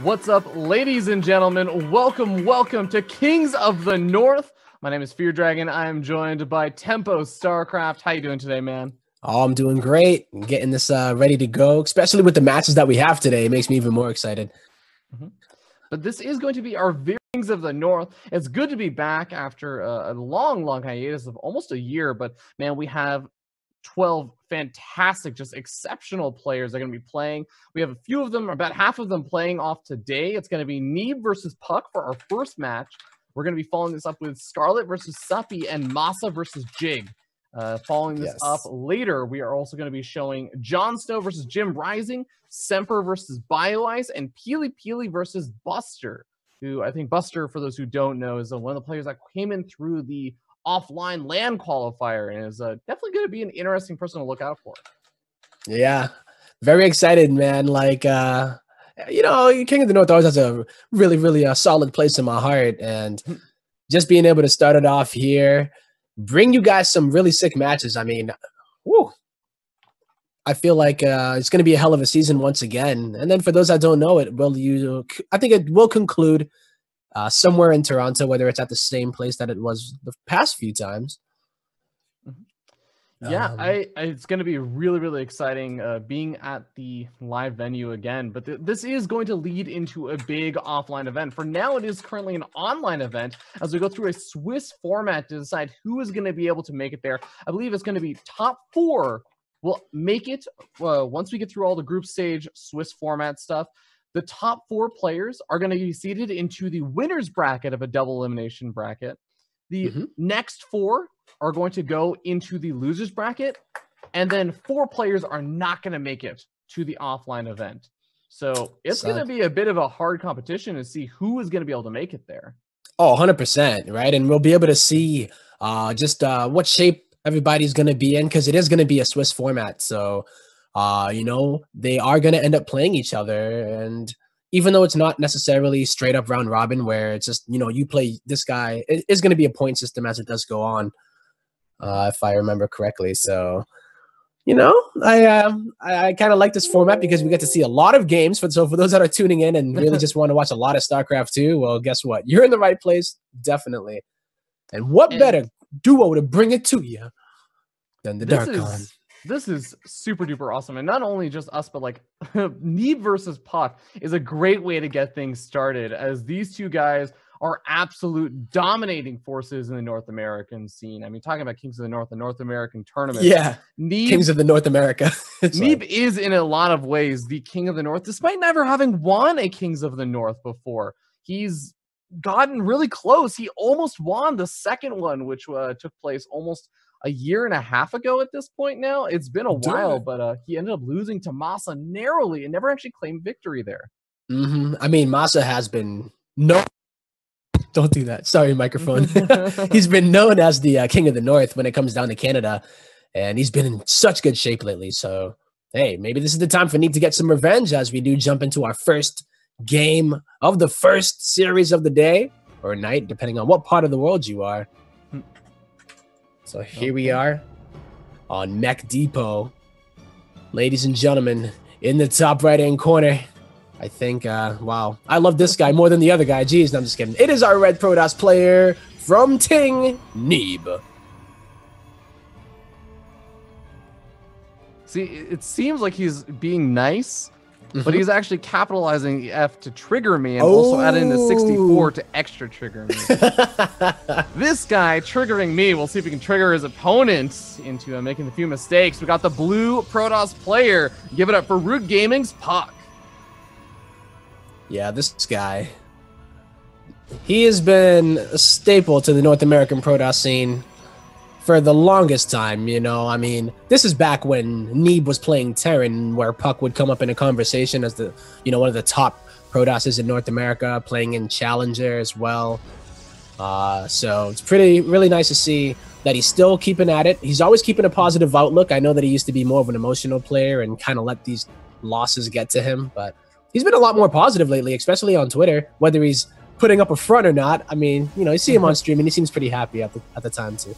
What's up, ladies and gentlemen? Welcome to Kings of the North. My name is Fear Dragon. I am joined by Tempo Starcraft. How you doing today, man? Oh, I'm doing great. I'm getting this ready to go, especially with the matches that we have today. It makes me even more excited. But this is going to be our Kings of the North. It's good to be back after a long hiatus of almost a year. But man, we have 12 fantastic, just exceptional players that are going to be playing. We have a few of them, about half of them playing off today. It's going to be Neeb versus Puck for our first match. We're going to be following this up with Scarlet versus Suppy and Masa versus Jig. Following this up later, we are also going to be showing Jon Snow versus Jim Rising, Semper versus BioIce, and Peely versus Buster, who I think Buster, for those who don't know, is one of the players that came in through the offline LAN qualifier and is definitely going to be an interesting person to look out for. Yeah, very excited, man. Like, you know, King of the North always has a really solid place in my heart, and just being able to start it off here, bring you guys some really sick matches. I mean, whoo, I feel like it's going to be a hell of a season once again. And then for those that don't know, I think it will conclude somewhere in Toronto, whether it's at the same place that it was the past few times. Yeah, it's going to be really exciting being at the live venue again. But this is going to lead into a big offline event. For now, it is currently an online event as we go through a Swiss format to decide who is going to be able to make it there. I believe it's going to be top 4 will make it once we get through all the group stage Swiss format stuff. The top 4 players are going to be seated into the winner's bracket of a double elimination bracket. The next 4 are going to go into the loser's bracket, and then 4 players are not going to make it to the offline event. So it's going to be a bit of a hard competition to see who is going to be able to make it there. Oh, 100%, right? And we'll be able to see just what shape everybody's going to be in, because it is going to be a Swiss format. So you know, they are going to end up playing each other. And even though it's not necessarily straight up round robin where it's just, you know, you play this guy, it is going to be a point system as it does go on, if I remember correctly. So, you know, I kind of like this format because we get to see a lot of games. So for those that are tuning in and really just want to watch a lot of StarCraft 2, well, guess what? You're in the right place, definitely. And what better duo to bring it to you than the Darkon? This is super duper awesome. And not only just us, but like Neeb versus Puck is a great way to get things started, as these two guys are absolute dominating forces in the North American scene. I mean, talking about Kings of the North, the North American tournament. Yeah, Neeb, Kings of the North America. Neeb is in a lot of ways the King of the North, despite never having won a Kings of the North before. He's gotten really close. He almost won the second one, which took place almost a year and a half ago at this point now. It's been a while, but he ended up losing to Masa narrowly and never actually claimed victory there. I mean, Masa has been known. Don't do that. Sorry, microphone. He's been known as the King of the North when it comes down to Canada, and he's been in such good shape lately. So, hey, maybe this is the time for Neeb to get some revenge as we do jump into our first game of the first series of the day or night, depending on what part of the world you are. So here we are on Mech Depot. Ladies and gentlemen, in the top right-hand corner, I think, wow, I love this guy more than the other guy. Jeez, no, I'm just kidding. It is our Red Protoss player from Ting, Neeb. See, it seems like he's being nice, but he's actually capitalizing the F to trigger me and also adding the 64 to extra trigger me. This guy triggering me, we'll see if he can trigger his opponent into making a few mistakes. We got the blue Protoss player. Give it up for Root Gaming's Puck. Yeah, this guy, he has been a staple to the North American Protoss scene for the longest time, you know. I mean, this is back when Neeb was playing Terran, where Puck would come up in a conversation as the, you know, one of the top Protosses in North America, playing in Challenger as well. So it's really nice to see that he's still keeping at it. He's always keeping a positive outlook. I know that he used to be more of an emotional player and kind of let these losses get to him, but he's been a lot more positive lately, especially on Twitter, whether he's putting up a front or not. I mean, you know, you see him on stream and he seems pretty happy at the time too.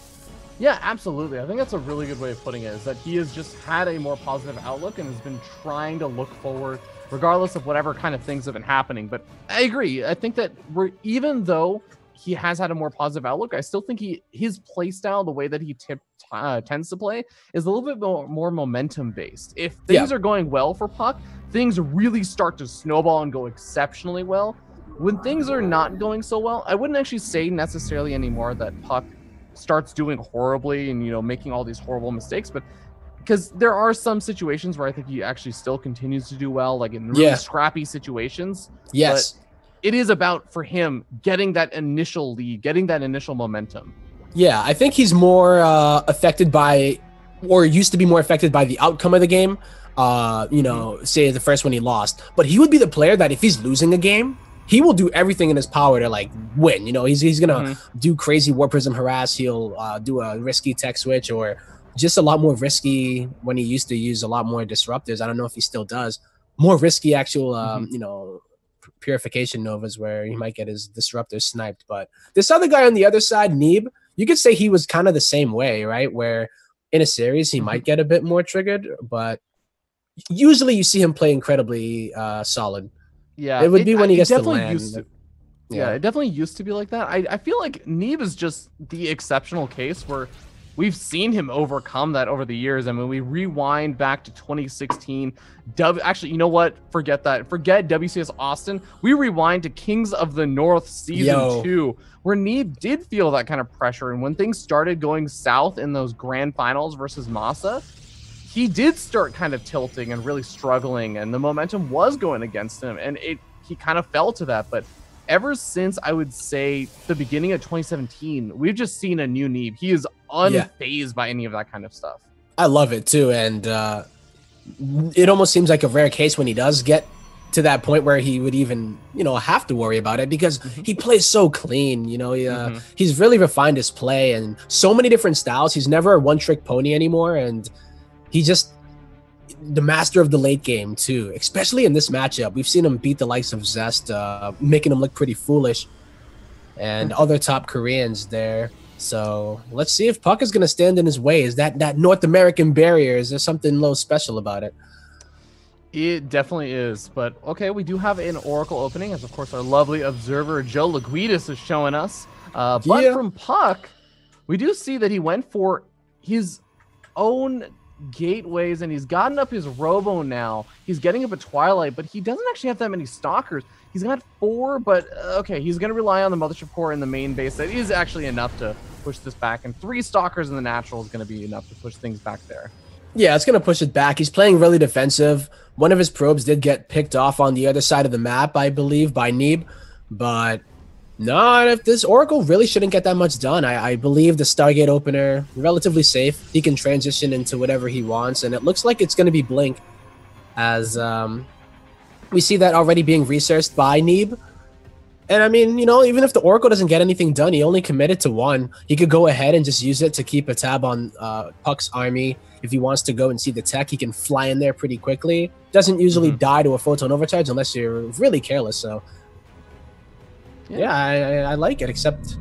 Yeah, absolutely. I think that's a really good way of putting it, is that he has just had a more positive outlook and has been trying to look forward regardless of whatever kind of things have been happening. But I agree. I think that even though he has had a more positive outlook, I still think his play style, the way that he tends to play, is a little bit more momentum based. If things are going well for Puck, things really start to snowball and go exceptionally well. When things are not going so well, I wouldn't actually say necessarily anymore that Puck starts doing horribly and, you know, making all these horrible mistakes, but because there are some situations where I think he actually still continues to do well, like in really scrappy situations. Yes. But it is about, for him, getting that initial lead, getting that initial momentum. Yeah, I think he's more affected by, or used to be more affected by the outcome of the game. You know, say the first one he lost, but he would be the player that if he's losing a game, he will do everything in his power to like win. You know, he's gonna do crazy War Prism harass. He'll do a risky tech switch, or just a lot more risky when he used to use a lot more disruptors. I don't know if he still does. More risky actual, you know, purification novas where he might get his disruptors sniped. But this other guy on the other side, Neeb, you could say he was kind of the same way, right? Where in a series he might get a bit more triggered, but usually you see him play incredibly solid. Yeah, it would be when he gets to land. Yeah, it definitely used to be like that. I feel like Neeb is just the exceptional case where we've seen him overcome that over the years. I mean, we rewind back to 2016. Actually, you know what? Forget that. Forget WCS Austin. We rewind to Kings of the North Season 2, where Neeb did feel that kind of pressure. And when things started going south in those grand finals versus Masa, he did start kind of tilting and really struggling, and the momentum was going against him, and he kind of fell to that. But ever since, I would say, the beginning of 2017, we've just seen a new Neeb. He is unfazed by any of that kind of stuff. I love it too, and it almost seems like a rare case when he does get to that point where he would even, you know, have to worry about it, because he plays so clean. You know, he's really refined his play and so many different styles. He's never a one-trick pony anymore, and he just the master of the late game too, especially in this matchup. We've seen him beat the likes of Zest, making him look pretty foolish, and other top Koreans there. So let's see if Puck is going to stand in his way. Is that North American barrier? Is there something a little special about it? It definitely is. But okay, we do have an Oracle opening, as of course our lovely observer Joe Laguidis is showing us. But from Puck, we do see that he went for his own gateways, and he's gotten up his Robo now. He's getting up a Twilight, but he doesn't actually have that many Stalkers. He's got 4, but okay, he's going to rely on the Mothership Core in the main base. That is actually enough to push this back, and 3 Stalkers in the natural is going to be enough to push things back there. Yeah, it's going to push it back. He's playing really defensive. One of his probes did get picked off on the other side of the map, I believe, by Neeb, but no, if this Oracle really shouldn't get that much done. I believe the Stargate opener, relatively safe. He can transition into whatever he wants, and it looks like it's going to be Blink, as we see that already being researched by Neeb. And I mean, you know, even if the Oracle doesn't get anything done, he only committed to 1. He could go ahead and just use it to keep a tab on Puck's army. If he wants to go and see the tech, he can fly in there pretty quickly. Doesn't usually die to a photon overcharge unless you're really careless, so... Yeah, I like it, except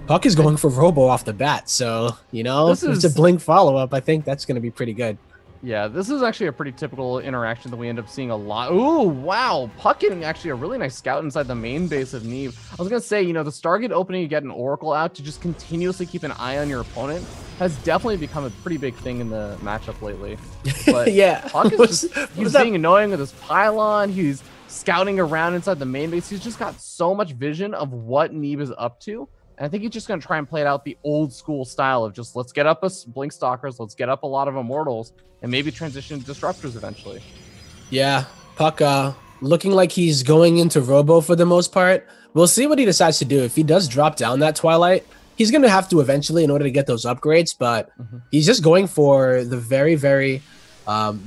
Puck is going for Robo off the bat, so, you know, if it's a Blink follow-up, I think that's going to be pretty good. Yeah, this is actually a pretty typical interaction that we end up seeing a lot. Ooh, wow, Puck getting actually a really nice scout inside the main base of Neeb. I was going to say, you know, the Stargate opening, you get an Oracle out to just continuously keep an eye on your opponent, has definitely become a pretty big thing in the matchup lately. But yeah, Puck is he's being annoying with his pylon, he's scouting around inside the main base. He's just got so much vision of what Neeb is up to. And I think he's just going to try and play it out the old school style of just, let's get up a Blink Stalkers, let's get up a lot of Immortals, and maybe transition to Disruptors eventually. Yeah, Puck looking like he's going into Robo for the most part. We'll see what he decides to do. If he does drop down that Twilight, he's going to have to eventually in order to get those upgrades, but he's just going for the very, very...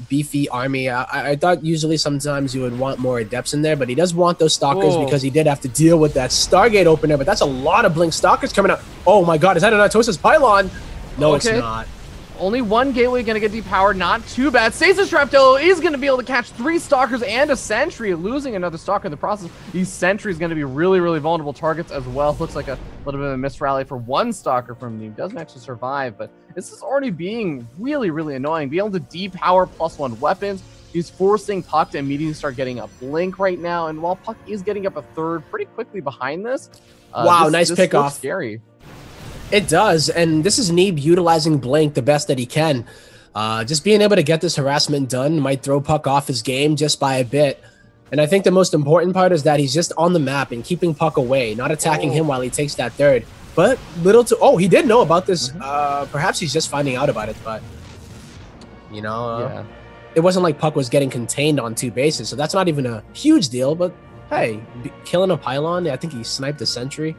beefy army. I thought usually sometimes you would want more Adepts in there, but he does want those Stalkers because he did have to deal with that Stargate opener, but that's a lot of Blink Stalkers coming out. Oh my god, is that an Atosis Pylon? No, it's not. only one gateway going to get depowered. Not too bad. Stasis Trap, though, is going to be able to catch 3 Stalkers and a Sentry, losing another Stalker in the process. These Sentries going to be really, really vulnerable targets as well. Looks like a little bit of a misrally for one Stalker from Neeb. Doesn't actually survive, but this is already being really, really annoying. Being able to depower +1 weapons. He's forcing Puck to immediately start getting a blink right now. And while Puck is getting up a third pretty quickly behind this. Wow, nice pickoff. Scary. It does. And this is Neeb utilizing blink the best that he can. Just being able to get this harassment done might throw Puck off his game just by a bit. And I think the most important part is that he's just on the map and keeping Puck away, not attacking him while he takes that third. But little to... Oh, he did know about this. Perhaps he's just finding out about it, but... You know... Yeah. It wasn't like Puck was getting contained on 2 bases, so that's not even a huge deal, but hey, killing a pylon, I think he sniped a sentry.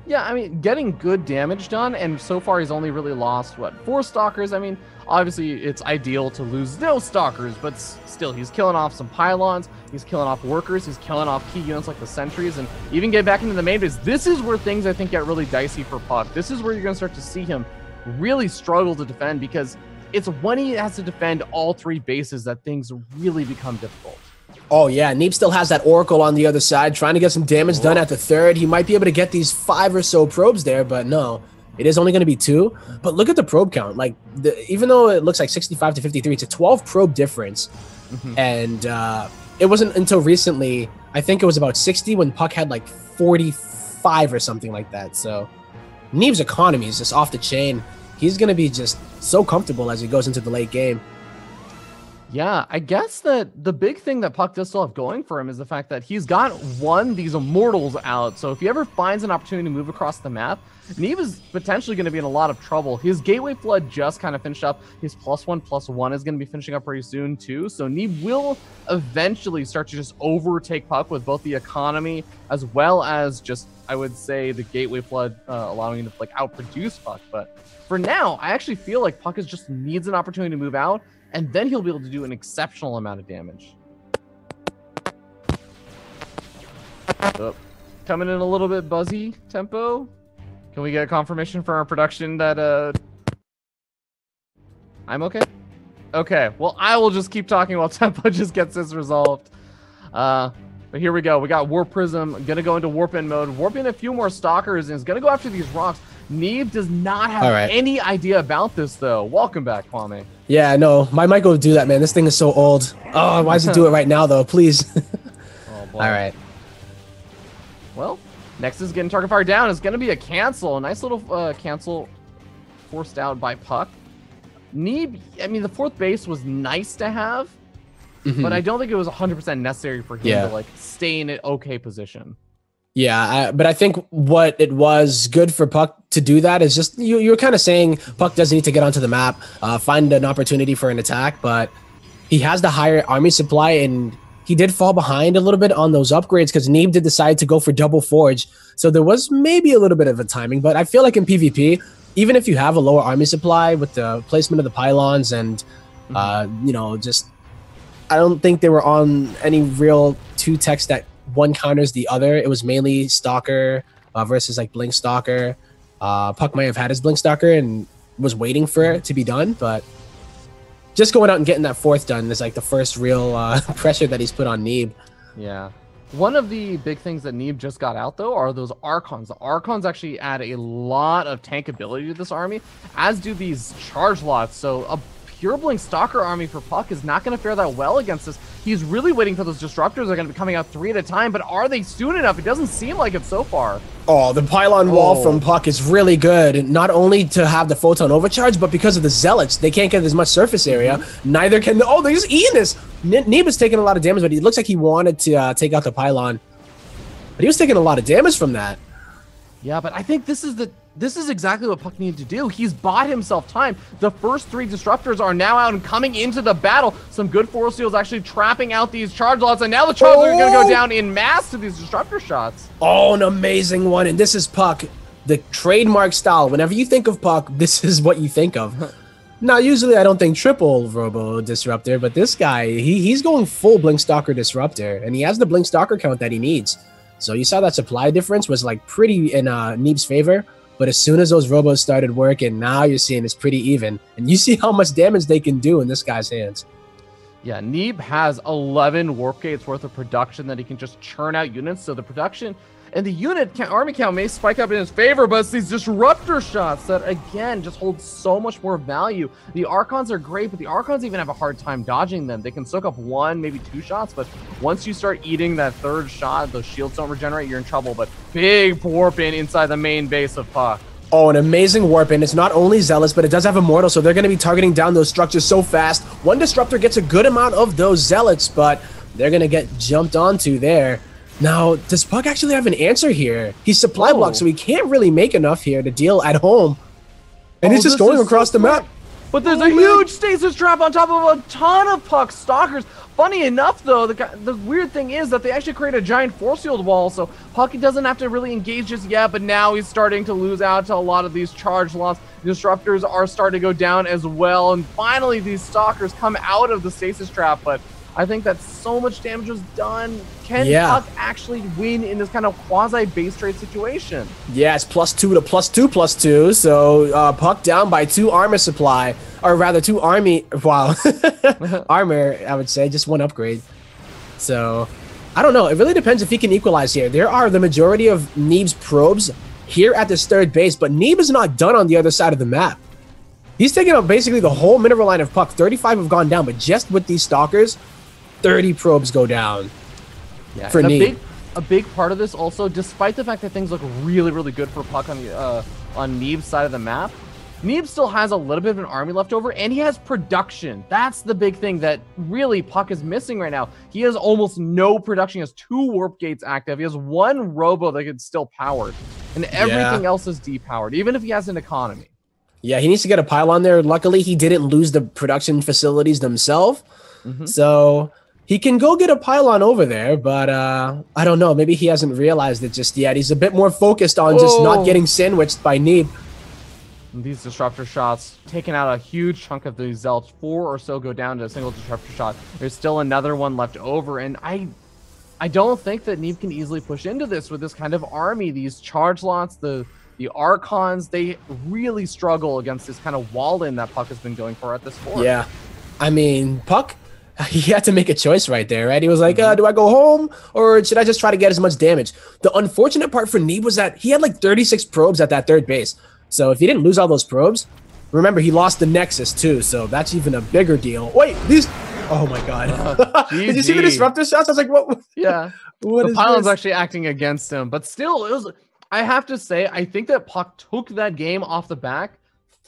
Yeah, I mean, getting good damage done, and so far he's only really lost, what, 4 Stalkers? I mean, obviously it's ideal to lose no Stalkers, but still, he's killing off some pylons, he's killing off workers, he's killing off key units like the sentries, and even get back into the main base. This is where things, I think, get really dicey for Puck. This is where you're going to start to see him really struggle to defend, because it's when he has to defend all 3 bases that things really become difficult. Oh yeah, Neeb still has that Oracle on the other side, trying to get some damage done at the third. He might be able to get these 5 or so probes there, but no, it is only going to be 2. But look at the probe count. Like, even though it looks like 65 to 53, it's a 12 probe difference. And it wasn't until recently, I think it was about 60 when Puck had like 45 or something like that. So Neeb's economy is just off the chain. He's going to be just so comfortable as he goes into the late game. Yeah, I guess that the big thing that Puck does still have going for him is the fact that he's got these Immortals out. So if he ever finds an opportunity to move across the map, Neeb is potentially going to be in a lot of trouble. His Gateway Flood just kind of finished up. His +1/+1 is going to be finishing up pretty soon too. So Neeb will eventually start to just overtake Puck with both the economy as well as just, I would say, the Gateway Flood allowing him to like outproduce Puck. But for now, I actually feel like Puck just needs an opportunity to move out, and then he'll be able to do an exceptional amount of damage. Oh, coming in a little bit buzzy tempo. Can we get a confirmation for our production that I'm okay? Okay, well, I will just keep talking while tempo just gets this resolved. But here we go. We got Warp Prism gonna go into warp in mode, warp in a few more Stalkers, and is gonna go after these rocks. Neeb does not have any idea about this, though. Welcome back, Kwame. Yeah, no, my mic will do that, man. This thing is so old. Oh, why does it do it right now, though? Please. Oh, boy. All right. Well, next is getting target fire down. It's going to be a cancel. A nice little cancel forced out by Puck. Neeb, I mean, the 4th base was nice to have, but I don't think it was 100% necessary for him to like stay in an okay position. Yeah, but I think what it was good for Puck to do that is just, you were kind of saying Puck doesn't need to get onto the map, find an opportunity for an attack, but he has the higher army supply, and he did fall behind a little bit on those upgrades because Neeb did decide to go for double forge. So there was maybe a little bit of a timing, but I feel like in PvP, even if you have a lower army supply with the placement of the pylons and, you know, just, I don't think they were on any real 2 techs that one counters the other. It was mainly Stalker versus like Blink Stalker. Puck might have had his Blink Stalker and was waiting for it to be done, but just going out and getting that 4th done is like the first real pressure that he's put on Neeb. Yeah. One of the big things that Neeb just got out, though, are those Archons. The Archons actually add a lot of tank ability to this army, as do these charge lots. So a pure Blink Stalker army for Puck is not going to fare that well against this. He's really waiting for those disruptors. They're going to be coming out 3 at a time, but are they soon enough? It doesn't seem like it so far. Oh, the pylon wall from Puck is really good. Not only to have the photon overcharge, but because of the zealots, they can't get as much surface area. Neither can the... Oh, they're just eating this. Neeb is taking a lot of damage, but he looks like he wanted to take out the pylon. But he was taking a lot of damage from that. Yeah, but I think this is exactly what Puck needed to do. He's bought himself time. The first 3 disruptors are now out and coming into the battle. Some good force seals actually trapping out these charge lots, and now the charge are going to go down in mass to these disruptor shots. Oh, an amazing one. And this is Puck, the trademark style. Whenever you think of Puck, this is what you think of. Now, usually I don't think triple Robo Disruptor, but this guy, he's going full Blink Stalker Disruptor, and he has the Blink Stalker count that he needs. So you saw that supply difference was like pretty in Neeb's favor. But as soon as those robos started working, now you're seeing it's pretty even. And you see how much damage they can do in this guy's hands. Yeah, Neeb has 11 warp gates worth of production that he can just churn out units. So the production and the unit army count may spike up in his favor, but it's these disruptor shots that, again, just hold so much more value. The Archons are great, but the Archons even have a hard time dodging them. They can soak up 1, maybe 2 shots, but once you start eating that 3rd shot, those shields don't regenerate, you're in trouble. But big warp in inside the main base of Puck. Oh, an amazing warp in. It's not only Zealots, but it does have Immortal, so they're going to be targeting down those structures so fast. One Disruptor gets a good amount of those Zealots, but they're going to get jumped onto there. Now, does Puck actually have an answer here? He's supply blocked, so he can't really make enough here to deal at home. And he's just going across the map. But there's a huge stasis trap on top of a ton of Puck stalkers. Funny enough, though, the weird thing is that they actually create a giant force field wall, so Puck doesn't have to really engage just yet, but now he's starting to lose out to a lot of these charge lots. Disruptors are starting to go down as well, and finally these stalkers come out of the stasis trap, but I think that so much damage was done. Can Puck actually win in this kind of quasi-base trade situation? Yeah, it's +2 to +2/+2. So Puck down by 2 armor supply, or rather 2 army. Wow, armor. I would say just 1 upgrade. So I don't know. It really depends if he can equalize here. There are the majority of Neeb's probes here at this 3rd base, but Neeb is not done on the other side of the map. He's taking out basically the whole mineral line of Puck. 35 have gone down, but just with these stalkers, 30 probes go down. Yeah, for Neeb. A big part of this also, despite the fact that things look really, really good for Puck on the on Neeb's side of the map, Neeb still has a little bit of an army left over, and he has production. That's the big thing that really Puck is missing right now. He has almost no production. He has 2 warp gates active. He has 1 robo that is still powered, and everything else is depowered, even if he has an economy. Yeah, he needs to get a pylon there. Luckily, he didn't lose the production facilities themselves, so he can go get a pylon over there, but I don't know. Maybe he hasn't realized it just yet. He's a bit more focused on just not getting sandwiched by Neeb. These disruptor shots taking out a huge chunk of these Zealots. 4 or so go down to a single disruptor shot. There's still another one left over, and I don't think that Neeb can easily push into this with this kind of army. These charge lots, the Archons, they really struggle against this kind of wall-in that Puck has been going for at this fort. Yeah, I mean, Puck, he had to make a choice right there, right? He was like, do I go home or should I just try to get as much damage? The unfortunate part for Neeb was that he had like 36 probes at that 3rd base. So if he didn't lose all those probes, remember, he lost the Nexus too, so that's even a bigger deal. Wait, these... Oh my god. Did you see the disruptor shots? I was like, what? Yeah. What the pylon's actually acting against him, but still, it was... I have to say, I think that Puck took that game off the back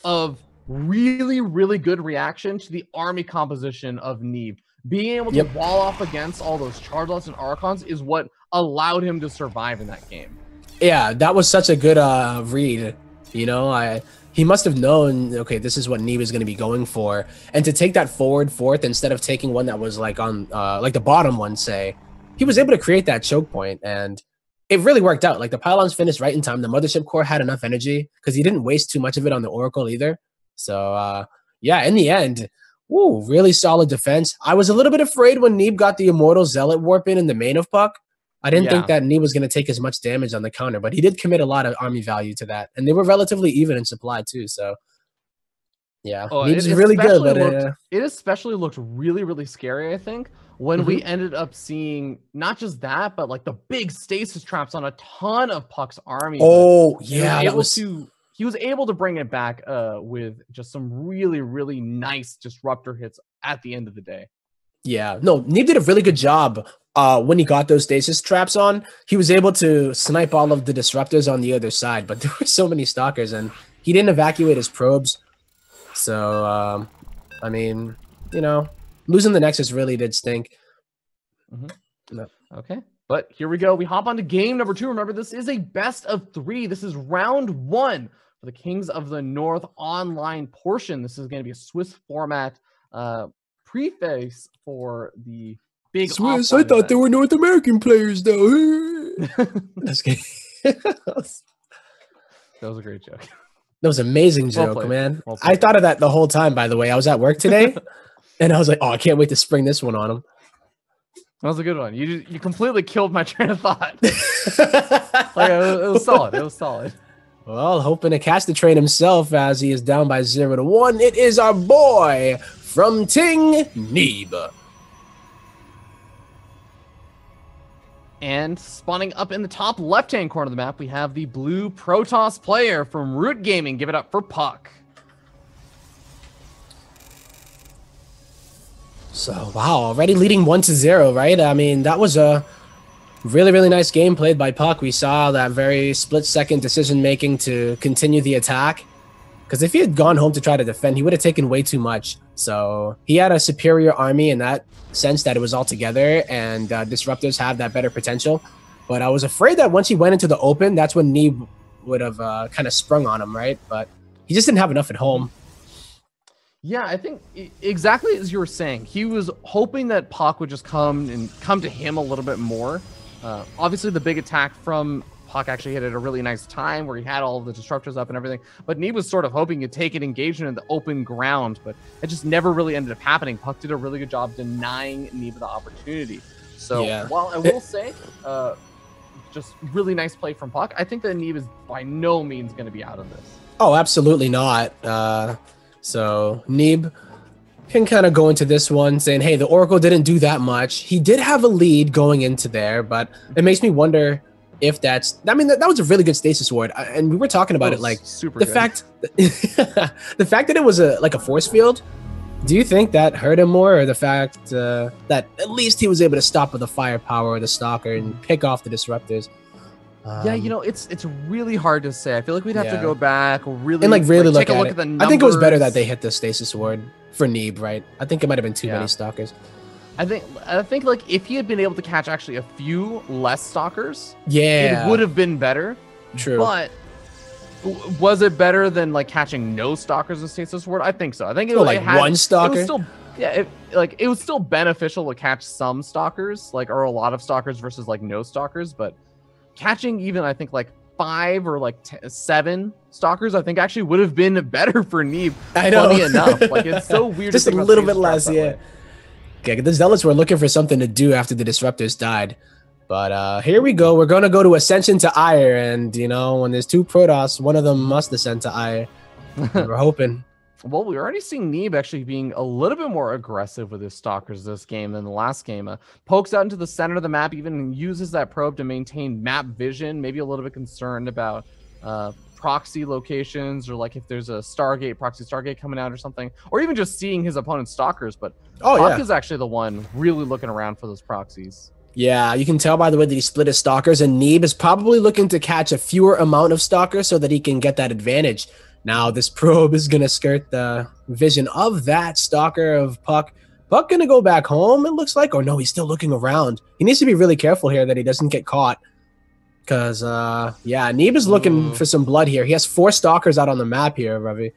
of really, really good reaction to the army composition of Neeb. Being able to wall off against all those charge lots and Archons is what allowed him to survive in that game. Yeah, that was such a good read. You know, he must have known, okay, this is what Neeb is going to be going for. And to take that forward 4th instead of taking one that was like on like the bottom one, say, he was able to create that choke point, and it really worked out. Like the pylons finished right in time. The mothership core had enough energy because he didn't waste too much of it on the Oracle either. So yeah, in the end, woo, really solid defense. I was a little bit afraid when Neeb got the Immortal Zealot warp in the main of Puck. I didn't think that Neeb was going to take as much damage on the counter, but he did commit a lot of army value to that. And they were relatively even in supply too, so yeah. Neeb's really good, but it especially looked really, really scary, I think, when we ended up seeing not just that, but like the big stasis traps on a ton of Puck's army. Oh, yeah. He was able to bring it back with just some really, really nice disruptor hits at the end of the day. Yeah, no, Neeb did a really good job when he got those stasis traps on. He was able to snipe all of the disruptors on the other side, but there were so many stalkers, and he didn't evacuate his probes. So, I mean, you know, losing the Nexus really did stink. No. Okay, but here we go. We hop on to game number 2. Remember, this is a best of 3. This is round 1 for the Kings of the North online portion. This is going to be a Swiss format preface for the big Swiss. I thought they were North American players, though. That's good. That was a great joke. That was an amazing joke, man. I thought of that the whole time, by the way. I was at work today, and I was like, oh, I can't wait to spring this one on him. That was a good one. You completely killed my train of thought. Like, it was solid. It was solid. Well, hoping to catch the train himself as he is down by 0-1. It is our boy from Ting, Neeb. And spawning up in the top left-hand corner of the map, we have the blue Protoss player from Root Gaming. Give it up for Puck. So, wow, already leading 1-0, right? I mean, that was a really, really nice game played by Puck. We saw that very split-second decision-making to continue the attack. Because if he had gone home to try to defend, he would have taken way too much. So he had a superior army in that sense that it was all together, and Disruptors have that better potential. But I was afraid that once he went into the open, that's when Neeb would have kind of sprung on him, right? But he just didn't have enough at home. Yeah, I think exactly as you were saying, he was hoping that Puck would just come to him a little bit more. Obviously, the big attack from Puck actually hit at a really nice time where he had all of the Disruptors up and everything. But Neeb was sort of hoping to take an engagement in the open ground, but it just never really ended up happening. Puck did a really good job denying Neeb the opportunity. So while I will say, just really nice play from Puck, I think that Neeb is by no means going to be out of this. Oh, absolutely not. So Neeb can kind of go into this one saying, hey, the Oracle didn't do that much. He did have a lead going into there, but it makes me wonder if that's, I mean, that was a really good stasis ward. And we were talking about it, like super the good. fact, the fact that it was like a force field. Do you think that hurt him more, or the fact that at least he was able to stop with the firepower of the Stalker and pick off the Disruptors? Yeah, you know, it's really hard to say. I feel like we'd have to go back really and really take look a look at at the it. numbers. I think it was better that they hit the stasis ward for Neeb, right? I think it might have been too many Stalkers. I think like if he had been able to catch actually a few less Stalkers, it would have been better. True. But was it better than like catching no Stalkers in stasis ward? I think so. I think it was like one Stalker. It was still, it was still beneficial to catch some Stalkers, like, or a lot of Stalkers versus like no Stalkers, but catching even I think like 5 or like 7 Stalkers, I think actually would have been better for Neeb. I know. Funny enough, like it's so weird. Just to a think about little bit stasis less, traps that way. Okay, the Zealots were looking for something to do after the Disruptors died. But here we go. We're going to go to Ascension to Ire. And, you know, when there's 2 Protoss, one of them must ascend to Ire. We're hoping. Well, we're already seeing Neeb actually being a little bit more aggressive with his Stalkers this game than the last game. Pokes out into the center of the map, even uses that probe to maintain map vision. Maybe a little bit concerned about proxy locations, or like if there's a proxy Stargate coming out or something, or even just seeing his opponent's Stalkers. But Puck is actually the one really looking around for those proxies. Yeah, you can tell by the way that he split his Stalkers, and Neeb is probably looking to catch a fewer amount of Stalkers so that he can get that advantage. Now, this probe is going to skirt the vision of that Stalker of Puck. Puck going to go back home, it looks like. Or no, he's still looking around. He needs to be really careful here that he doesn't get caught. Because, yeah, Neeb is looking for some blood here. He has 4 Stalkers out on the map here, Ravi.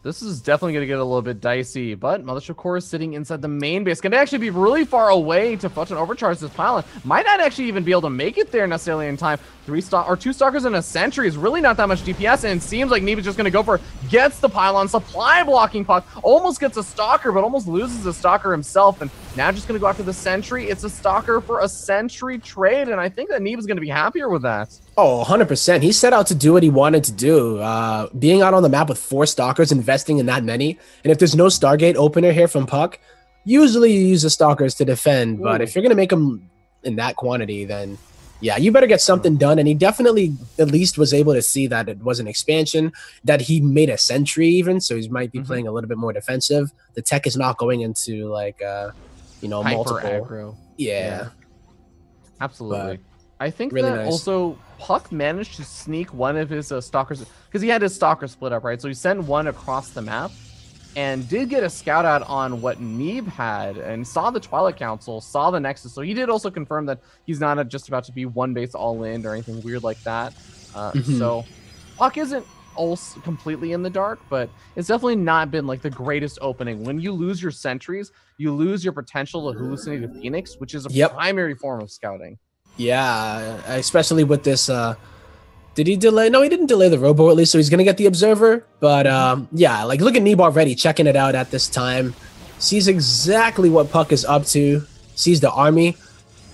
This is definitely going to get a little bit dicey, but Mothership Core is sitting inside the main base. Going to actually be really far away to Photon overcharge this pylon. Might not actually even be able to make it there necessarily in time. 2 Stalkers in a Sentry is really not that much DPS, and it seems like Neeb is just going to go for it. Gets the pylon, supply blocking Puck, almost gets a Stalker, but almost loses the Stalker himself, and now just going to go after the Sentry. It's a Stalker for a Sentry trade, and I think that Neeb is going to be happier with that. Oh, 100%. He set out to do what he wanted to do. Being out on the map with 4 Stalkers, investing in that many. And if there's no Stargate opener here from Puck, usually you use the Stalkers to defend. But if you're going to make them in that quantity, then yeah, you better get something done. And he definitely at least was able to see that it was an expansion, that he made a Sentry even. So he might be playing a little bit more defensive. The tech is not going into like, you know, Hyper multiple. aggro. Yeah. Absolutely. I think really that nice. Also Puck managed to sneak one of his Stalkers, because he had his Stalker split up, right? So he sent one across the map and did get a scout out on what Neeb had, and saw the Twilight Council, saw the Nexus. So he did also confirm that he's not just about to be one base all in or anything weird like that. So Puck isn't also completely in the dark, but it's definitely not been like the greatest opening. When you lose your sentries, you lose your potential to hallucinate a Phoenix, which is a primary form of scouting. Yeah, especially with this. Did he delay? No, he didn't delay the robo at least, so he's going to get the observer. But yeah, like look at Neeb already checking it out at this time. Sees exactly what Puck is up to. Sees the army,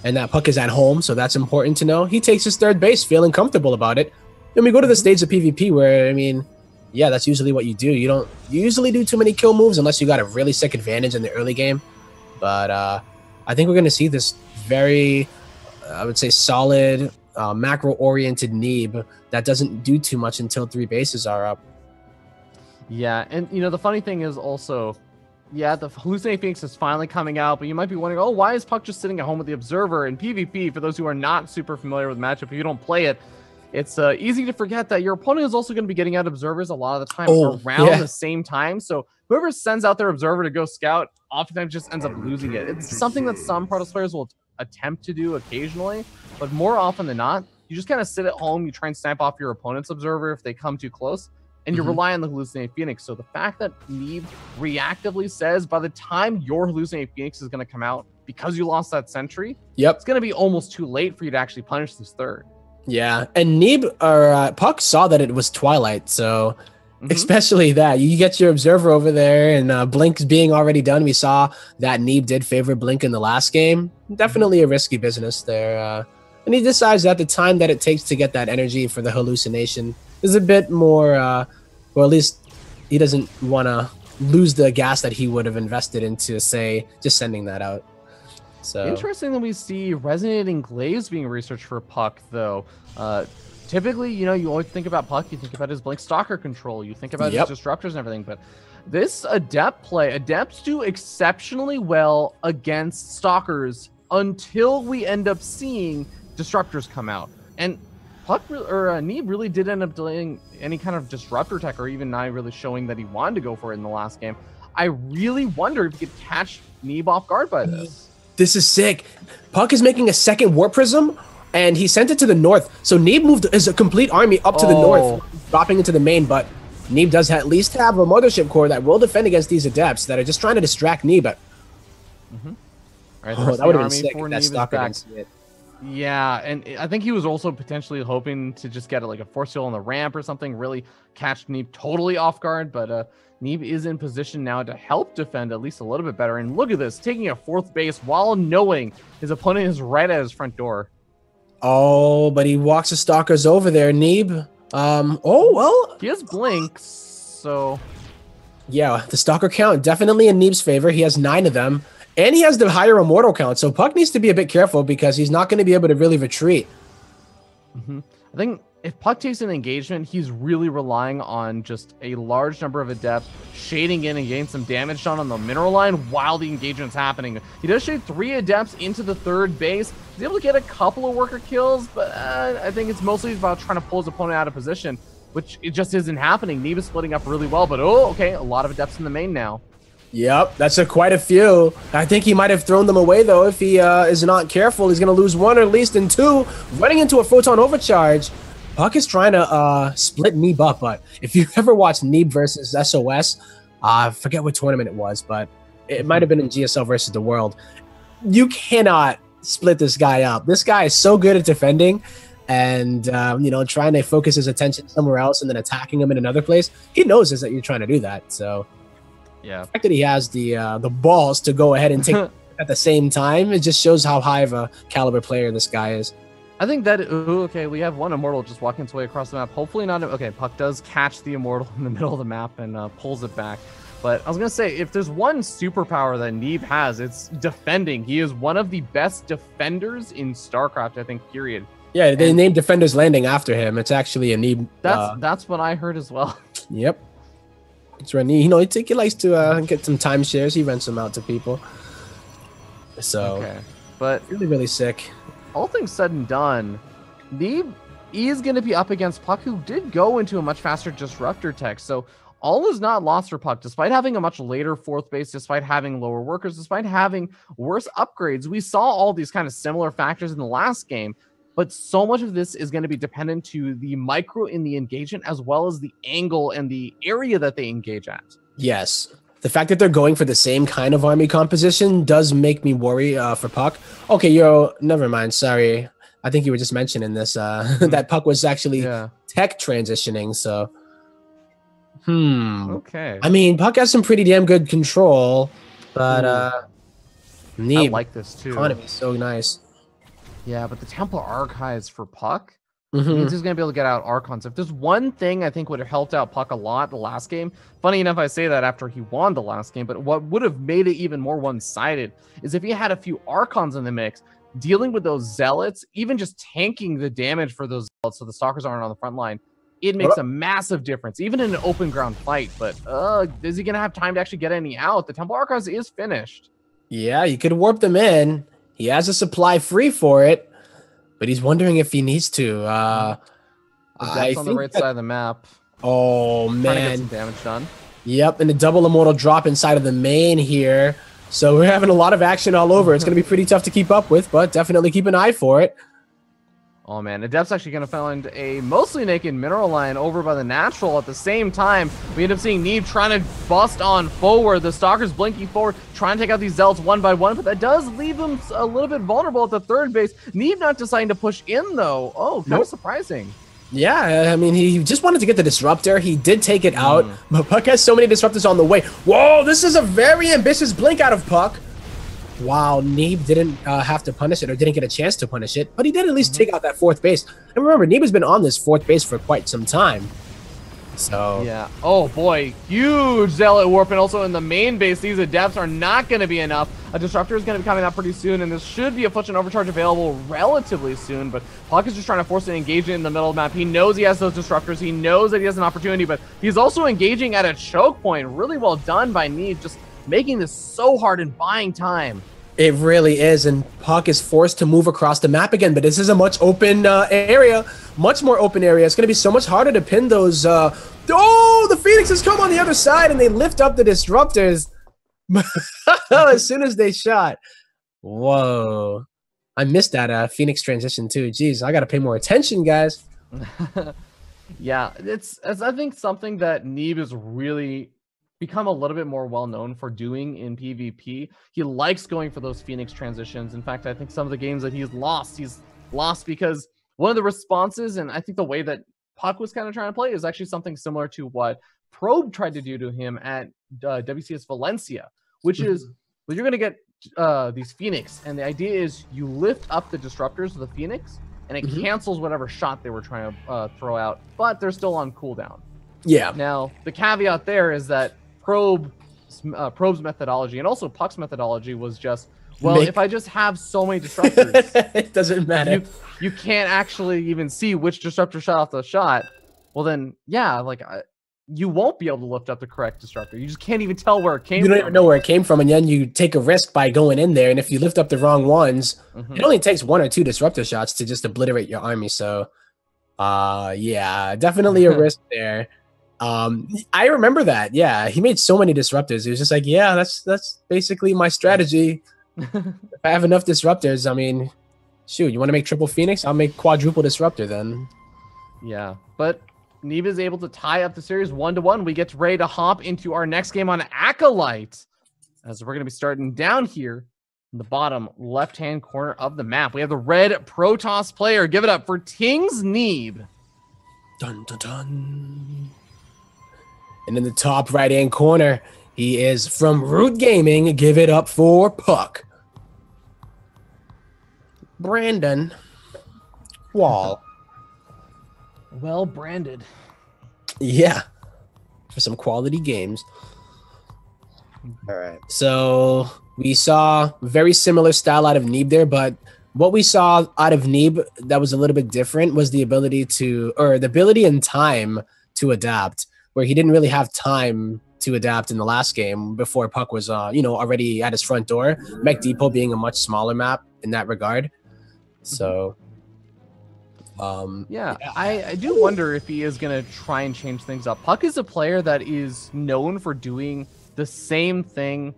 and that Puck is at home, so that's important to know. He takes his third base, feeling comfortable about it. Then we go to the stage of PvP where, I mean, yeah, that's usually what you do. You don't usually do too many kill moves unless you got a really sick advantage in the early game. But I think we're going to see this very, I would say, solid, macro-oriented Neeb that doesn't do too much until 3 bases are up. Yeah, and you know, the funny thing is also, yeah, the Hallucinating Phoenix is finally coming out, but you might be wondering, oh, why is Puck just sitting at home with the Observer? In PvP, for those who are not super familiar with the matchup, if you don't play it, it's easy to forget that your opponent is also going to be getting out Observers a lot of the time around the same time. So whoever sends out their Observer to go scout oftentimes just ends up losing it. It's something that some Protoss players will attempt to do occasionally, but more often than not, you just kind of sit at home, you try and snipe off your opponent's Observer if they come too close, and you rely on the Hallucinating Phoenix. So the fact that Neeb reactively says by the time your Hallucinating Phoenix is going to come out, because you lost that sentry, it's going to be almost too late for you to actually punish this third. Yeah, and Neeb or Puck saw that it was Twilight, so especially that. You get your Observer over there, and Blink's being already done. We saw that Neeb did favor Blink in the last game. Definitely a risky business there. And he decides that the time that it takes to get that energy for the hallucination is a bit more, or at least he doesn't want to lose the gas that he would have invested into, say, just sending that out. So interesting that we see Resonating Glaives being researched for Puck, though. Typically, you know, you always think about Puck, you think about his Blink Stalker control, you think about his Disruptors and everything, but this Adept play, Adepts do exceptionally well against Stalkers until we end up seeing Disruptors come out. And Puck or Neeb really did end up doing any kind of Disruptor tech, or even not really showing that he wanted to go for it in the last game. I really wonder if he could catch Neeb off guard by this. This is sick. Puck is making a second Warp Prism, and he sent it to the north. So Neeb moved as a complete army up to the north, dropping into the main, but Neeb does at least have a Mothership Core that will defend against these Adepts that are just trying to distract Neeb. But Right, that would have been sick if that Stalker didn't see it. Yeah, and I think he was also potentially hoping to just get like a Force Field on the ramp or something, really catch Neeb totally off guard, but Neeb is in position now to help defend at least a little bit better. And look at this, taking a 4th base while knowing his opponent is right at his front door. Oh, but he walks the Stalkers over there, Neeb. Oh, well. He has Blinks, so... Yeah, the Stalker count definitely in Neeb's favor. He has 9 of them. And he has the higher Immortal count, so Puck needs to be a bit careful because he's not going to be able to really retreat. I think if Puck takes an engagement, he's really relying on just a large number of Adepts shading in and getting some damage done on the mineral line while the engagement's happening. He does shade 3 Adepts into the 3rd base. He's able to get a couple of worker kills, but I think it's mostly about trying to pull his opponent out of position, which it just isn't happening. Neeb is splitting up really well, but okay, a lot of Adepts in the main now. Yep, that's quite a few. I think he might have thrown them away, though. If he is not careful, he's going to lose 1 or at least, and 2. Running into a Photon Overcharge. Puck is trying to split Neeb up, but if you ever watched Neeb versus SOS, I forget what tournament it was, but it might have been in GSL versus the World. You cannot split this guy up. This guy is so good at defending and, you know, trying to focus his attention somewhere else and then attacking him in another place. He knows that you're trying to do that, so... Yeah, the fact that he has the balls to go ahead and take at the same time, it just shows how high of a caliber player this guy is. I think that okay, we have one Immortal just walking its way across the map. Hopefully not. Okay, Puck does catch the Immortal in the middle of the map and pulls it back. But I was gonna say, if there's one superpower that Neeb has, it's defending. He is one of the best defenders in StarCraft, I think. Period. Yeah, they named Defender's Landing after him. It's actually a Neeb. That's what I heard as well. Yep. It's running. You know, he likes to get some timeshares. He rents them out to people. So, okay, but really, really sick. All things said and done, Neeb is going to be up against Puck, who did go into a much faster Disruptor tech. So all is not lost for Puck, despite having a much later 4th base, despite having lower workers, despite having worse upgrades. We saw all these kind of similar factors in the last game. But so much of this is going to be dependent to the micro in the engagement, as well as the angle and the area that they engage at. Yes. The fact that they're going for the same kind of army composition does make me worry for Puck. Okay, never mind. Sorry. I think you were just mentioning this, that Puck was actually tech transitioning. So, okay. I mean, Puck has some pretty damn good control, but Neeb, I like this too. Economy is so nice. Yeah, but the Templar Archives for Puck, Neebs is going to be able to get out Archons. If there's one thing I think would have helped out Puck a lot the last game, funny enough I say that after he won the last game, but what would have made it even more one-sided is if he had a few Archons in the mix, dealing with those Zealots, even just tanking the damage for those Zealots so the Stalkers aren't on the front line, it makes a massive difference, even in an open ground fight. But is he going to have time to actually get any out? The Temple Archons is finished. Yeah, you could warp them in. He has a supply free for it, but he's wondering if he needs to. That's on the right side of the map. Oh, Trying to get man. some damage done. Yep, and a double immortal drop inside of the main here. So we're having a lot of action all over. It's going to be pretty tough to keep up with, but definitely keep an eye for it. Oh man, Adept's actually going to find a mostly naked mineral line over by the natural. At the same time, we end up seeing Neeb trying to bust on forward. The Stalkers blinking forward, trying to take out these Zealots one by one, but that does leave them a little bit vulnerable at the third base. Neeb not deciding to push in though. Oh, kind of surprising. Yeah, I mean, he just wanted to get the Disruptor. He did take it out, but Puck has so many Disruptors on the way. Whoa, this is a very ambitious blink out of Puck. Wow, Neeb didn't have to punish it, or didn't get a chance to punish it, but he did at least take out that fourth base. And remember, Neeb has been on this fourth base for quite some time. So yeah. Oh boy, huge Zealot warp, and also in the main base, these Adepts are not going to be enough. A Disruptor is going to be coming out pretty soon, and this should be a Affliction Overcharge available relatively soon, but Puck is just trying to force an engagement in the middle of the map. He knows he has those Disruptors, he knows that he has an opportunity, but he's also engaging at a choke point. Really well done by Neeb, just making this so hard and buying time. It really is, and Puck is forced to move across the map again, but this is a much open area, much more open area. It's going to be so much harder to pin those. Oh, the Phoenixes come on the other side, and they lift up the Disruptors as soon as they shot. Whoa. I missed that Phoenix transition, too. Jeez, I got to pay more attention, guys. Yeah, it's I think something that Neeb is really become a little bit more well-known for doing in PvP. He likes going for those Phoenix transitions. In fact, I think some of the games that he's lost because one of the responses, and I think the way that Puck was kind of trying to play, is actually something similar to what Probe tried to do to him at WCS Valencia, which is, well, you're going to get these Phoenix, and the idea is you lift up the Disruptors of the Phoenix, and it cancels whatever shot they were trying to throw out, but they're still on cooldown. Yeah. Now, the caveat there is that Probe's methodology and also Puck's methodology was just, well, if I just have so many Disruptors, it doesn't matter. You can't actually even see which Disruptor shot off the shot. Well, then, yeah, like you won't be able to lift up the correct Disruptor. You just can't even tell where it came from. You don't even know where it came from, and then you take a risk by going in there, and if you lift up the wrong ones, it only takes 1 or 2 Disruptor shots to just obliterate your army. So, yeah, definitely a risk there. I remember that. Yeah, he made so many Disruptors. He was just like, yeah, that's basically my strategy. If I have enough Disruptors, I mean, shoot, you want to make triple Phoenix? I'll make quadruple Disruptor then. Yeah, but Neeb is able to tie up the series 1-1. We get ready to hop into our next game on Acolyte, as we're going to be starting down here in the bottom left-hand corner of the map. We have the red Protoss player. Give it up for Tings Neeb. Dun, dun, dun. And in the top right-hand corner, he is from Root Gaming. Give it up for Puck. Brandon Wall. Well branded. Yeah. For some quality games. All right. So we saw very similar style out of Neeb there, but what we saw out of Neeb that was a little bit different was the ability and time to adapt, where he didn't really have time to adapt in the last game before Puck was, already at his front door. Mech Depot being a much smaller map in that regard. So, I do wonder if he is going to try and change things up. Puck is a player that is known for doing the same thing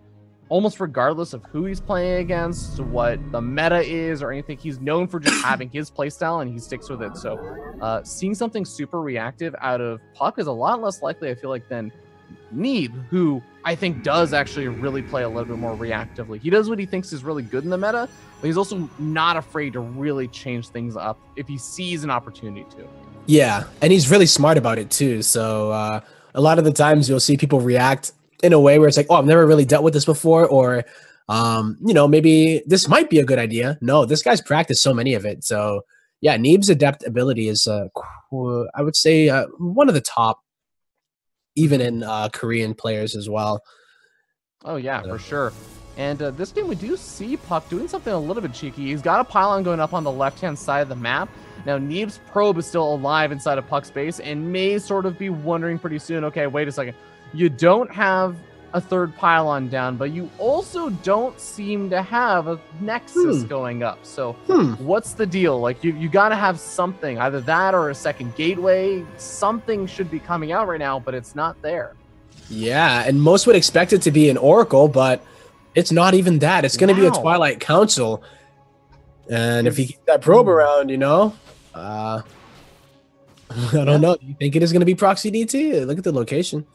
almost regardless of who he's playing against, what the meta is, or anything. He's known for just having his playstyle, and he sticks with it. So seeing something super reactive out of Puck is a lot less likely, I feel like, than Neeb, who I think does actually really play a little bit more reactively. He does what he thinks is really good in the meta, but he's also not afraid to really change things up if he sees an opportunity to. Yeah, and he's really smart about it too. So a lot of the times you'll see people react in a way where it's like, oh, I've never really dealt with this before, or maybe this might be a good idea. No, this guy's practiced so many of it, so yeah, Neeb's adept ability is, I would say, one of the top, even in Korean players as well. Oh yeah, for sure. And this game, we do see Puck doing something a little bit cheeky. He's got a pylon going up on the left-hand side of the map. Now, Neeb's probe is still alive inside of Puck's base and may sort of be wondering pretty soon, okay, wait a second. You don't have a third pylon down, but you also don't seem to have a nexus going up. So what's the deal? Like, you got to have something, either that or a second gateway. Something should be coming out right now, but it's not there. Yeah, and most would expect it to be an Oracle, but it's not even that. It's going to be a Twilight Council. And if you keep that probe around, you know, I don't know. Do you think it is going to be Proxy DT? Look at the location.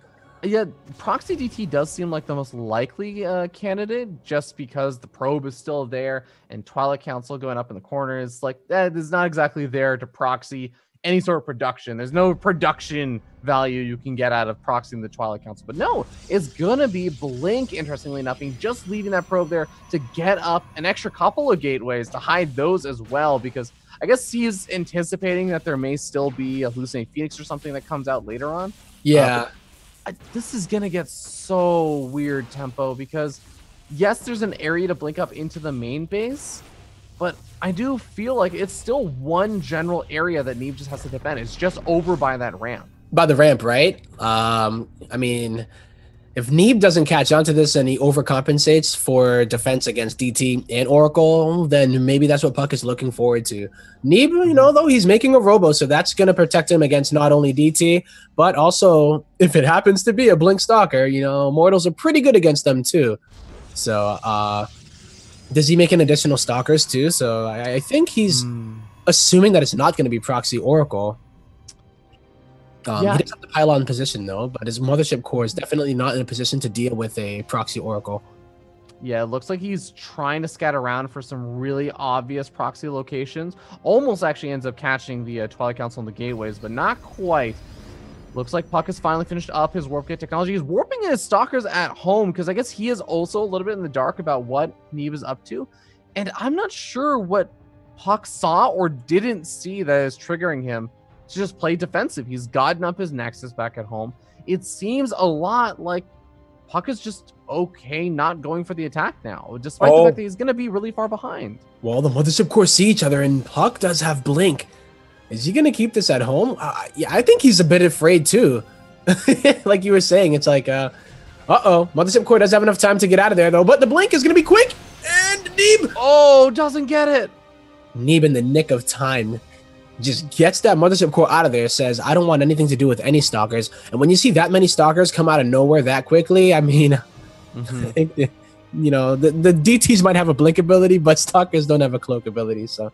Yeah, Proxy DT does seem like the most likely candidate, just because the probe is still there and Twilight Council going up in the corner is like, it's not exactly there to proxy any sort of production. There's no production value you can get out of proxying the Twilight Council. But no, it's gonna be Blink, interestingly enough, just leaving that probe there to get up an extra couple of gateways to hide those as well, because I guess he's anticipating that there may still be a Hallucinating Phoenix or something that comes out later on. Yeah. This is gonna get so weird, Tempo, because yes, there's an area to blink up into the main base, but I do feel like it's still one general area that Neeb just has to defend. It's just over by that ramp. By the ramp, right? I mean, if Neeb doesn't catch on to this and he overcompensates for defense against DT and Oracle, then maybe that's what Puck is looking forward to. Neeb, you know, though, he's making a robo, so that's going to protect him against not only DT, but also if it happens to be a Blink Stalker, you know, Mortals are pretty good against them too. So, does he make an additional Stalkers too? So I think he's assuming that it's not going to be Proxy Oracle. He does have the pylon position though, but his Mothership Core is definitely not in a position to deal with a Proxy Oracle. Yeah, it looks like he's trying to scout around for some really obvious proxy locations. Almost actually ends up catching the Twilight Council and the gateways, but not quite. Looks like Puck has finally finished up his warp gate technology. He's warping in his Stalkers at home because I guess he is also a little bit in the dark about what Neeb is up to. And I'm not sure what Puck saw or didn't see that is triggering him to just play defensive. He's gotten up his Nexus back at home. It seems a lot like Puck is just okay not going for the attack now, despite the fact that he's going to be really far behind. Well, the Mothership Core see each other, and Puck does have Blink. Is he going to keep this at home? Yeah, I think he's a bit afraid too. Like you were saying, it's like, Mothership Core doesn't have enough time to get out of there though, but the Blink is going to be quick, and Neeb, doesn't get it. Neeb in the nick of time just gets that Mothership Core out of there, says, I don't want anything to do with any Stalkers. And when you see that many Stalkers come out of nowhere that quickly, I mean, I think that, you know, the DTs might have a Blink ability, but Stalkers don't have a Cloak ability, so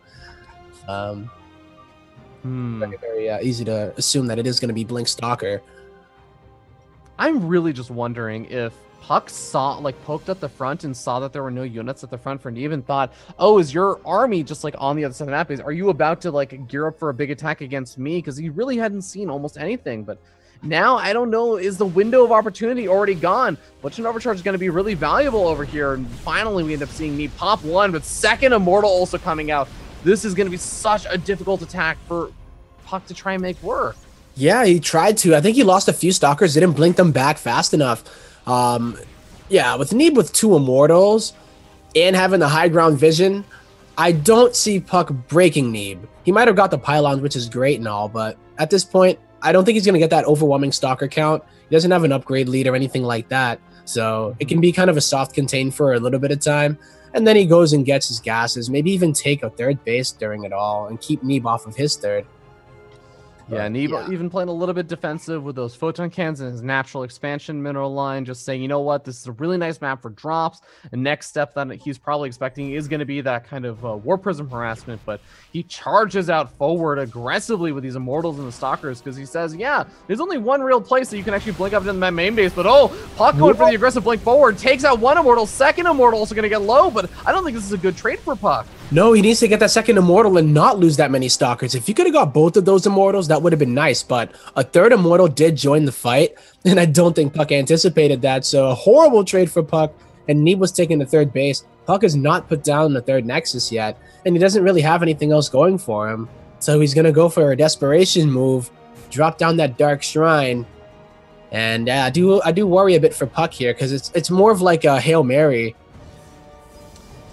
very easy to assume that it is going to be Blink Stalker. I'm really just wondering if Puck saw, like, poked at the front and saw that there were no units at the front for Neeb and thought, oh, is your army just like on the other side of the map? Are you about to like gear up for a big attack against me? Because he really hadn't seen almost anything. But now I don't know, is the window of opportunity already gone? Butch and Overcharge is going to be really valuable over here. And finally we end up seeing Neeb pop one, but second Immortal also coming out. This is going to be such a difficult attack for Puck to try and make work. Yeah, he tried to. I think he lost a few Stalkers, didn't blink them back fast enough. Yeah, with Neeb with 2 Immortals and having the high ground vision, I don't see Puck breaking Neeb. He might have got the pylons, which is great and all, but at this point, I don't think he's going to get that overwhelming Stalker count. He doesn't have an upgrade lead or anything like that, so it can be kind of a soft contain for a little bit of time, and then he goes and gets his gases, maybe even take a third base during it all and keep Neeb off of his third. Yeah, Neeb even playing a little bit defensive with those photon cans and his natural expansion mineral line, just saying, you know what, this is a really nice map for drops. The next step that he's probably expecting is going to be that kind of War Prism harassment, but he charges out forward aggressively with these Immortals and the Stalkers because he says, yeah, there's only one real place that you can actually blink up into that main base, but Puck going for the aggressive blink forward, takes out one Immortal, second Immortal also going to get low, but I don't think this is a good trade for Puck. No, he needs to get that second Immortal and not lose that many Stalkers. If you could have got both of those Immortals, that would have been nice, but a third Immortal did join the fight, and I don't think Puck anticipated that, so a horrible trade for Puck, and Neeb was taking the third base. Puck has not put down the third Nexus yet, and he doesn't really have anything else going for him. So he's gonna go for a desperation move, drop down that Dark Shrine, and I do worry a bit for Puck here because it's more of like a Hail Mary.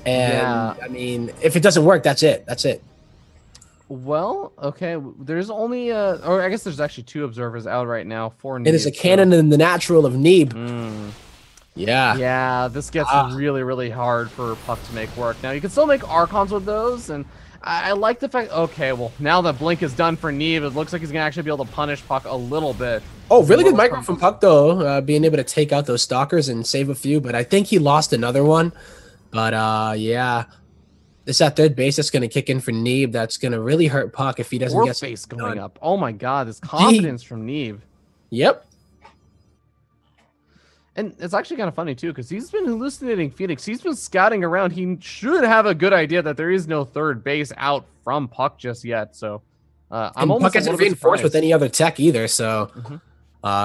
And Yeah. I mean, if it doesn't work, that's it. That's it. Well, okay. There's only or I guess there's actually 2 observers out right now for Neeb. It is a cannon and the natural of Neeb. Yeah. Yeah, this gets really, really hard for Puck to make work. Now, you can still make Archons with those, and I like the fact... Okay, well, now that Blink is done for Neeb, it looks like he's going to actually be able to punish Puck a little bit. Oh, really good micro from Puck, though, being able to take out those Stalkers and save a few, but I think he lost another one. But, yeah, it's that third base that's going to kick in for Neeb. That's going to really hurt Puck if he doesn't get face going up. Oh, my God, this confidence from Neeb. Yep. And it's actually kind of funny, too, because he's been hallucinating Phoenix. He's been scouting around. He should have a good idea that there is no third base out from Puck just yet. So I'm almost Puck hasn't reinforced with any other tech either. So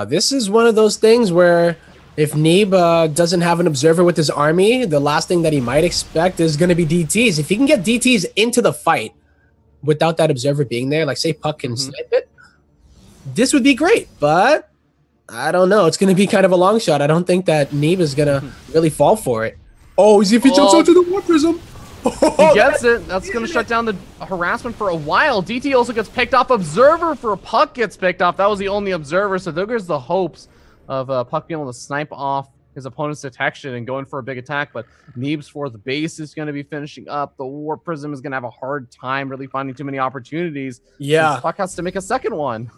this is one of those things where if Neeb doesn't have an observer with his army, the last thing that he might expect is going to be DTs. If he can get DTs into the fight without that observer being there, like say Puck can snipe it, this would be great. But I don't know. It's going to be kind of a long shot. I don't think that Neeb is going to really fall for it. Oh, as if he jumps onto the War Prism. He gets it. That's going to shut down the harassment for a while. DT also gets picked off. Observer for Puck gets picked off. That was the only observer. So there goes the hopes of Puck being able to snipe off his opponent's detection and going for a big attack. But Neeb's fourth base is going to be finishing up. The War Prism is going to have a hard time really finding too many opportunities. Yeah. Puck has to make a second one.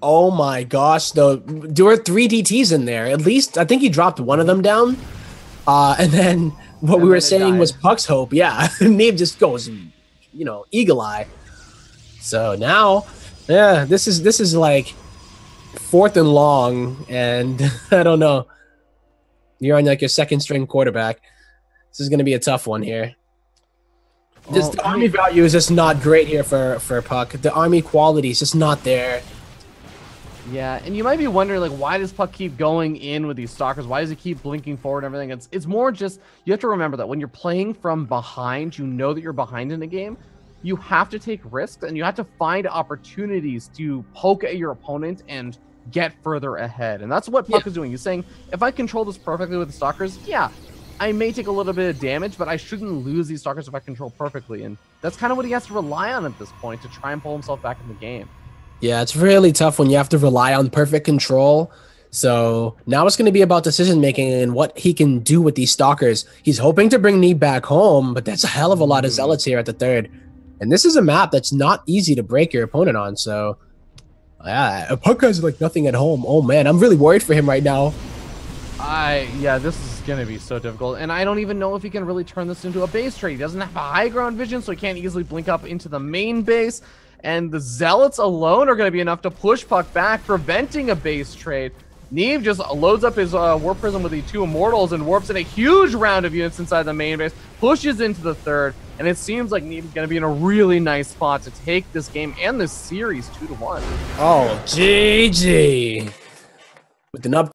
Oh my gosh, though. There were 3 DTs in there. At least, I think he dropped one of them down. And then what we were saying was Puck's hope. Yeah, Neeb just goes, you know, eagle eye. So now, yeah, this is like 4th and long. And I don't know. You're on like your 2nd string quarterback. This is going to be a tough one here. Just the army value is just not great here for Puck. The army quality is just not there. Yeah, and you might be wondering, like, why does Puck keep going in with these Stalkers? Why does he keep blinking forward and everything? It's more just, you have to remember that when you're playing from behind, you know that you're behind in a game. You have to take risks, and you have to find opportunities to poke at your opponent and get further ahead. And that's what Puck is doing. He's saying, if I control this perfectly with the Stalkers, yeah, I may take a little bit of damage, but I shouldn't lose these Stalkers if I control perfectly. And that's kind of what he has to rely on at this point to try and pull himself back in the game. Yeah, it's really tough when you have to rely on perfect control. So now it's going to be about decision making and what he can do with these Stalkers. He's hoping to bring Neeb back home, but that's a hell of a lot of Zealots here at the 3rd. And this is a map that's not easy to break your opponent on. So yeah, Puck has like nothing at home. Oh man, I'm really worried for him right now. Yeah, this is going to be so difficult. And I don't even know if he can really turn this into a base trade. He doesn't have a high ground vision, so he can't easily blink up into the main base. And the Zealots alone are going to be enough to push Puck back, preventing a base trade. Neeb just loads up his Warp Prism with the 2 Immortals and warps in a huge round of units inside the main base, pushes into the 3rd, and it seems like Neeb is going to be in a really nice spot to take this game and this series 2-1. Oh, GG. With an up